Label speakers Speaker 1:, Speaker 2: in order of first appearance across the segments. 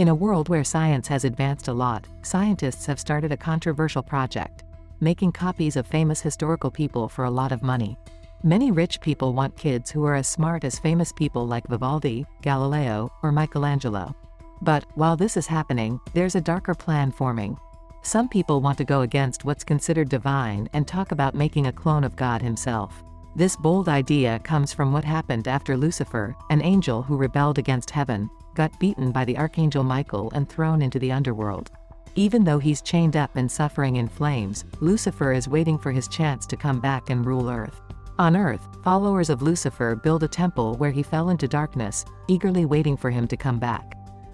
Speaker 1: In a world where science has advanced a lot, scientists have started a controversial project: making copies of famous historical people for a lot of money. Many rich people want kids who are as smart as famous people like Vivaldi, Galileo, or Michelangelo. But, while this is happening, there's a darker plan forming. Some people want to go against what's considered divine and talk about making a clone of God himself. This bold idea comes from what happened after Lucifer, an angel who rebelled against heaven, got beaten by the Archangel Michael and thrown into the underworld. Even though he's chained up and suffering in flames, Lucifer is waiting for his chance to come back and rule Earth. On Earth, followers of Lucifer build a temple where he fell into darkness, eagerly waiting for him to come back.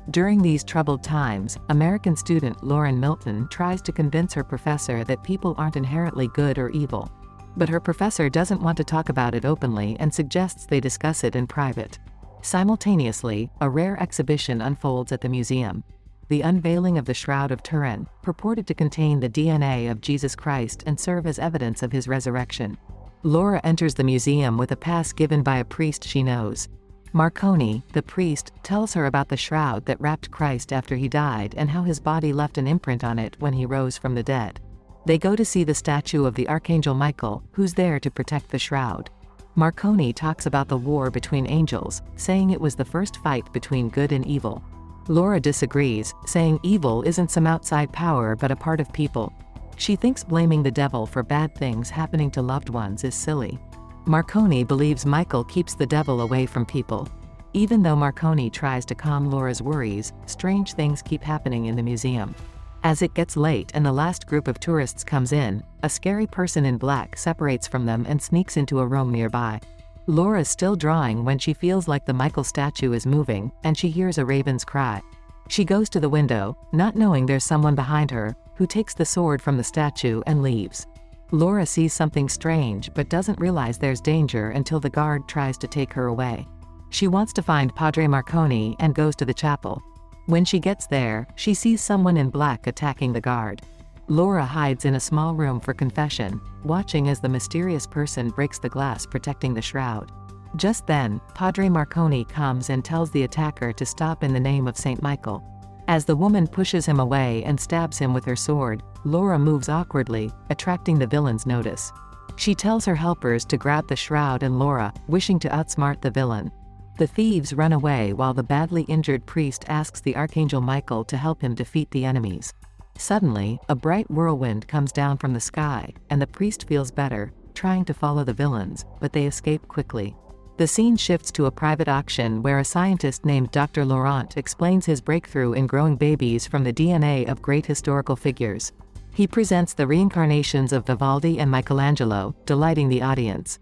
Speaker 1: During these troubled times, American student Laura Milton tries to convince her professor that people aren't inherently good or evil. But her professor doesn't want to talk about it openly and suggests they discuss it in private. Simultaneously, a rare exhibition unfolds at the museum. The unveiling of the Shroud of Turin, purported to contain the DNA of Jesus Christ and serve as evidence of his resurrection. Laura enters the museum with a pass given by a priest she knows. Marconi, the priest, tells her about the shroud that wrapped Christ after he died and how his body left an imprint on it when he rose from the dead. They go to see the statue of the Archangel Michael, who's there to protect the shroud. Marconi talks about the war between angels, saying it was the first fight between good and evil. Laura disagrees, saying evil isn't some outside power but a part of people. She thinks blaming the devil for bad things happening to loved ones is silly. Marconi believes Michael keeps the devil away from people. Even though Marconi tries to calm Laura's worries, strange things keep happening in the museum. As it gets late and the last group of tourists comes in, a scary person in black separates from them and sneaks into a room nearby. Laura's still drawing when she feels like the Michael statue is moving, and she hears a raven's cry. She goes to the window, not knowing there's someone behind her, who takes the sword from the statue and leaves. Laura sees something strange but doesn't realize there's danger until the guard tries to take her away. She wants to find Padre Marconi and goes to the chapel. When she gets there, she sees someone in black attacking the guard. Laura hides in a small room for confession, watching as the mysterious person breaks the glass protecting the shroud. Just then, Padre Marconi comes and tells the attacker to stop in the name of Saint Michael. As the woman pushes him away and stabs him with her sword, Laura moves awkwardly, attracting the villain's notice. She tells her helpers to grab the shroud and Laura, wishing to outsmart the villain. The thieves run away while the badly injured priest asks the Archangel Michael to help him defeat the enemies. Suddenly, a bright whirlwind comes down from the sky, and the priest feels better, trying to follow the villains, but they escape quickly. The scene shifts to a private auction where a scientist named Dr. Laurent explains his breakthrough in growing babies from the DNA of great historical figures. He presents the reincarnations of Vivaldi and Michelangelo, delighting the audience.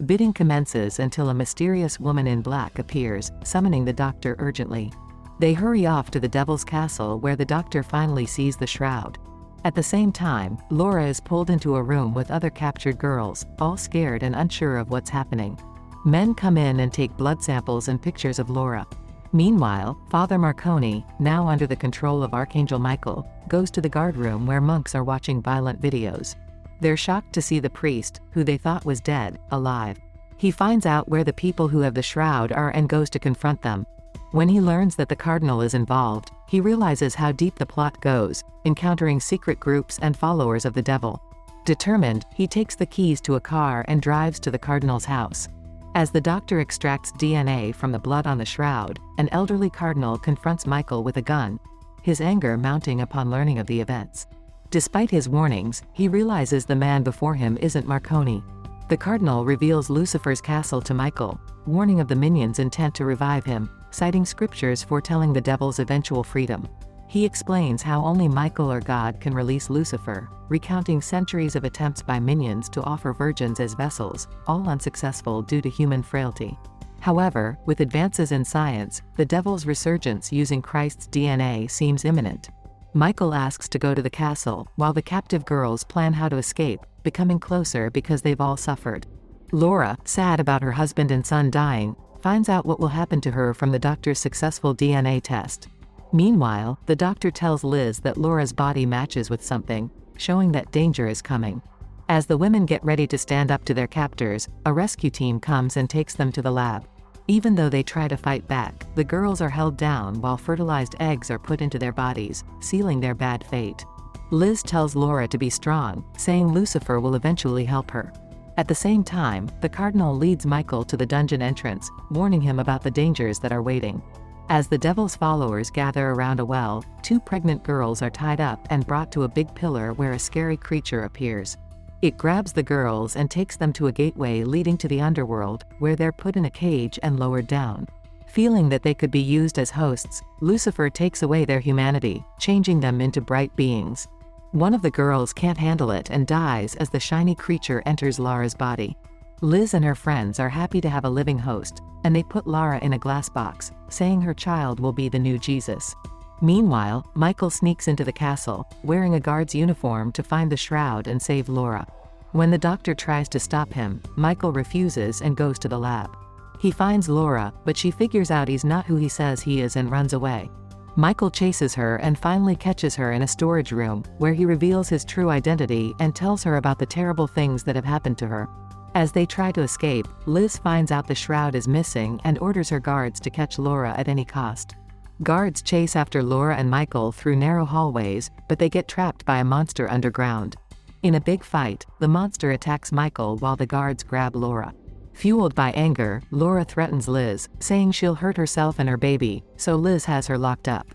Speaker 1: Bidding commences until a mysterious woman in black appears, summoning the doctor urgently. They hurry off to the Devil's Castle where the doctor finally sees the shroud. At the same time, Laura is pulled into a room with other captured girls, all scared and unsure of what's happening. Men come in and take blood samples and pictures of Laura. Meanwhile, Father Marconi, now under the control of Archangel Michael, goes to the guard room where monks are watching violent videos. They're shocked to see the priest, who they thought was dead, alive. He finds out where the people who have the shroud are and goes to confront them. When he learns that the cardinal is involved, he realizes how deep the plot goes, encountering secret groups and followers of the devil. Determined, he takes the keys to a car and drives to the cardinal's house. As the doctor extracts DNA from the blood on the shroud, an elderly cardinal confronts Michael with a gun, his anger mounting upon learning of the events. Despite his warnings, he realizes the man before him isn't Marconi. The cardinal reveals Lucifer's castle to Michael, warning of the minions' intent to revive him, citing scriptures foretelling the devil's eventual freedom. He explains how only Michael or God can release Lucifer, recounting centuries of attempts by minions to offer virgins as vessels, all unsuccessful due to human frailty. However, with advances in science, the devil's resurgence using Christ's DNA seems imminent. Michael asks to go to the castle, while the captive girls plan how to escape, becoming closer because they've all suffered. Laura, sad about her husband and son dying, finds out what will happen to her from the doctor's successful DNA test. Meanwhile, the doctor tells Liz that Laura's body matches with something, showing that danger is coming. As the women get ready to stand up to their captors, a rescue team comes and takes them to the lab. Even though they try to fight back, the girls are held down while fertilized eggs are put into their bodies, sealing their bad fate. Liz tells Laura to be strong, saying Lucifer will eventually help her. At the same time, the Cardinal leads Michael to the dungeon entrance, warning him about the dangers that are waiting. As the devil's followers gather around a well, 2 pregnant girls are tied up and brought to a big pillar where a scary creature appears. It grabs the girls and takes them to a gateway leading to the underworld, where they're put in a cage and lowered down. Feeling that they could be used as hosts, Lucifer takes away their humanity, changing them into bright beings. One of the girls can't handle it and dies as the shiny creature enters Laura's body. Liz and her friends are happy to have a living host, and they put Laura in a glass box, saying her child will be the new Jesus. Meanwhile, Michael sneaks into the castle, wearing a guard's uniform to find the shroud and save Laura. When the doctor tries to stop him, Michael refuses and goes to the lab. He finds Laura, but she figures out he's not who he says he is and runs away. Michael chases her and finally catches her in a storage room, where he reveals his true identity and tells her about the terrible things that have happened to her. As they try to escape, Liz finds out the shroud is missing and orders her guards to catch Laura at any cost. Guards chase after Laura and Michael through narrow hallways, but they get trapped by a monster underground. In a big fight, the monster attacks Michael while the guards grab Laura. Fueled by anger, Laura threatens Liz, saying she'll hurt herself and her baby, so Liz has her locked up.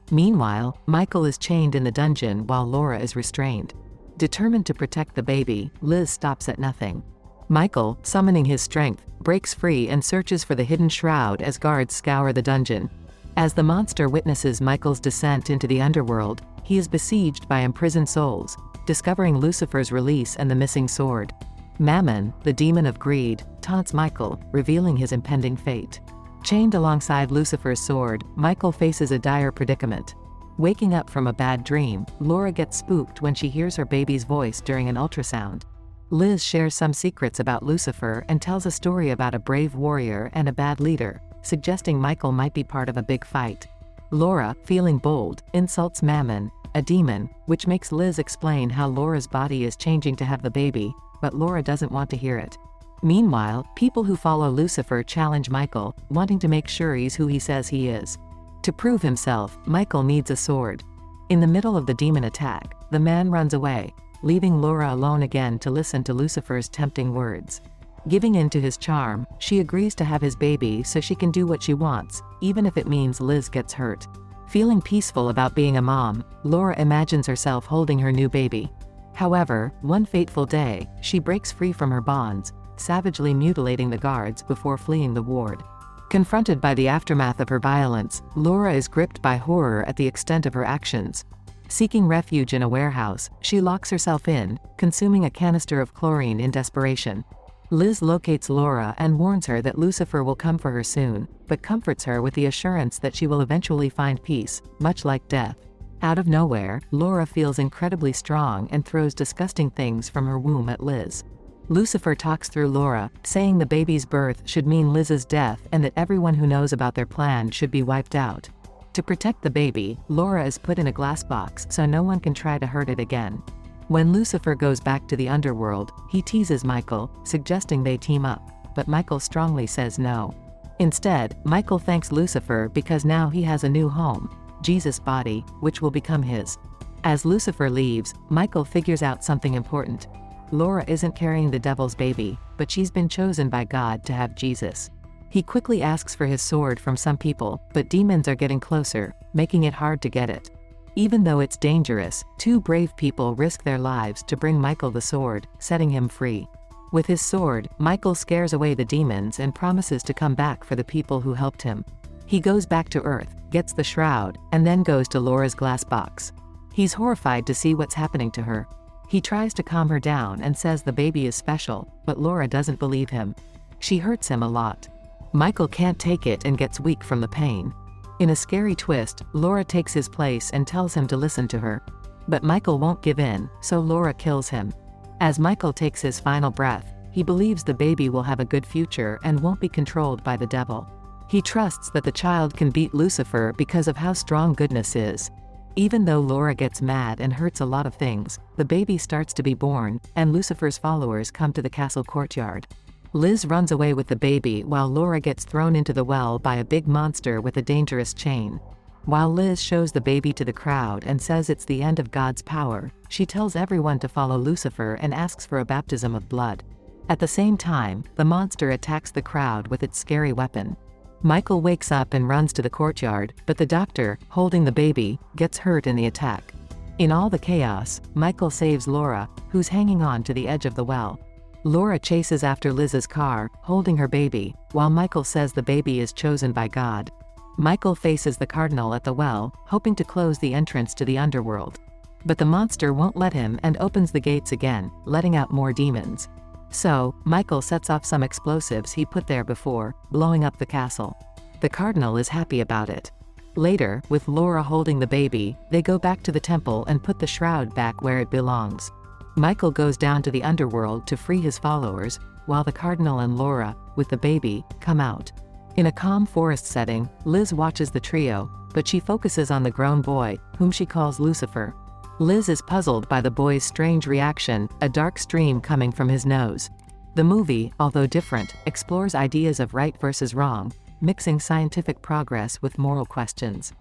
Speaker 1: Meanwhile, Michael is chained in the dungeon while Laura is restrained. Determined to protect the baby, Liz stops at nothing. Michael, summoning his strength, breaks free and searches for the hidden shroud as guards scour the dungeon. As the monster witnesses Michael's descent into the underworld, he is besieged by imprisoned souls, discovering Lucifer's release and the missing sword. Mammon, the demon of greed, taunts Michael, revealing his impending fate. Chained alongside Lucifer's sword, Michael faces a dire predicament. Waking up from a bad dream, Laura gets spooked when she hears her baby's voice during an ultrasound. Liz shares some secrets about Lucifer and tells a story about a brave warrior and a bad leader, suggesting Michael might be part of a big fight. Laura, feeling bold, insults Mammon, a demon, which makes Liz explain how Laura's body is changing to have the baby, but Laura doesn't want to hear it. Meanwhile, people who follow Lucifer challenge Michael, wanting to make sure he's who he says he is. To prove himself, Michael needs a sword. In the middle of the demon attack, the man runs away, leaving Laura alone again to listen to Lucifer's tempting words. Giving in to his charm, she agrees to have his baby so she can do what she wants, even if it means Liz gets hurt. Feeling peaceful about being a mom, Laura imagines herself holding her new baby. However, one fateful day, she breaks free from her bonds, savagely mutilating the guards before fleeing the ward. Confronted by the aftermath of her violence, Laura is gripped by horror at the extent of her actions. Seeking refuge in a warehouse, she locks herself in, consuming a canister of chlorine in desperation. Liz locates Laura and warns her that Lucifer will come for her soon, but comforts her with the assurance that she will eventually find peace, much like death. Out of nowhere, Laura feels incredibly strong and throws disgusting things from her womb at Liz. Lucifer talks through Laura, saying the baby's birth should mean Liz's death and that everyone who knows about their plan should be wiped out. To protect the baby, Laura is put in a glass box so no one can try to hurt it again. When Lucifer goes back to the underworld, he teases Michael, suggesting they team up, but Michael strongly says no. Instead, Michael thanks Lucifer because now he has a new home, Jesus' body, which will become his. As Lucifer leaves, Michael figures out something important. Laura isn't carrying the devil's baby, but she's been chosen by God to have Jesus. He quickly asks for his sword from some people, but demons are getting closer, making it hard to get it. Even though it's dangerous, 2 brave people risk their lives to bring Michael the sword, setting him free. With his sword, Michael scares away the demons and promises to come back for the people who helped him. He goes back to Earth, gets the shroud, and then goes to Laura's glass box. He's horrified to see what's happening to her. He tries to calm her down and says the baby is special, but Laura doesn't believe him. She hurts him a lot. Michael can't take it and gets weak from the pain. In a scary twist, Laura takes his place and tells him to listen to her. But Michael won't give in, so Laura kills him. As Michael takes his final breath, he believes the baby will have a good future and won't be controlled by the devil. He trusts that the child can beat Lucifer because of how strong goodness is. Even though Laura gets mad and hurts a lot of things, the baby starts to be born, and Lucifer's followers come to the castle courtyard. Liz runs away with the baby while Laura gets thrown into the well by a big monster with a dangerous chain. While Liz shows the baby to the crowd and says it's the end of God's power, she tells everyone to follow Lucifer and asks for a baptism of blood. At the same time, the monster attacks the crowd with its scary weapon. Michael wakes up and runs to the courtyard, but the doctor, holding the baby, gets hurt in the attack. In all the chaos, Michael saves Laura, who's hanging on to the edge of the well. Laura chases after Liz's car, holding her baby, while Michael says the baby is chosen by God. Michael faces the cardinal at the well, hoping to close the entrance to the underworld. But the monster won't let him and opens the gates again, letting out more demons. So, Michael sets off some explosives he put there before, blowing up the castle. The cardinal is happy about it. Later, with Laura holding the baby, they go back to the temple and put the shroud back where it belongs. Michael goes down to the underworld to free his followers, while the cardinal and Laura, with the baby, come out. In a calm forest setting, Liz watches the trio, but she focuses on the grown boy, whom she calls Lucifer. Liz is puzzled by the boy's strange reaction, a dark stream coming from his nose. The movie, although different, explores ideas of right versus wrong, mixing scientific progress with moral questions.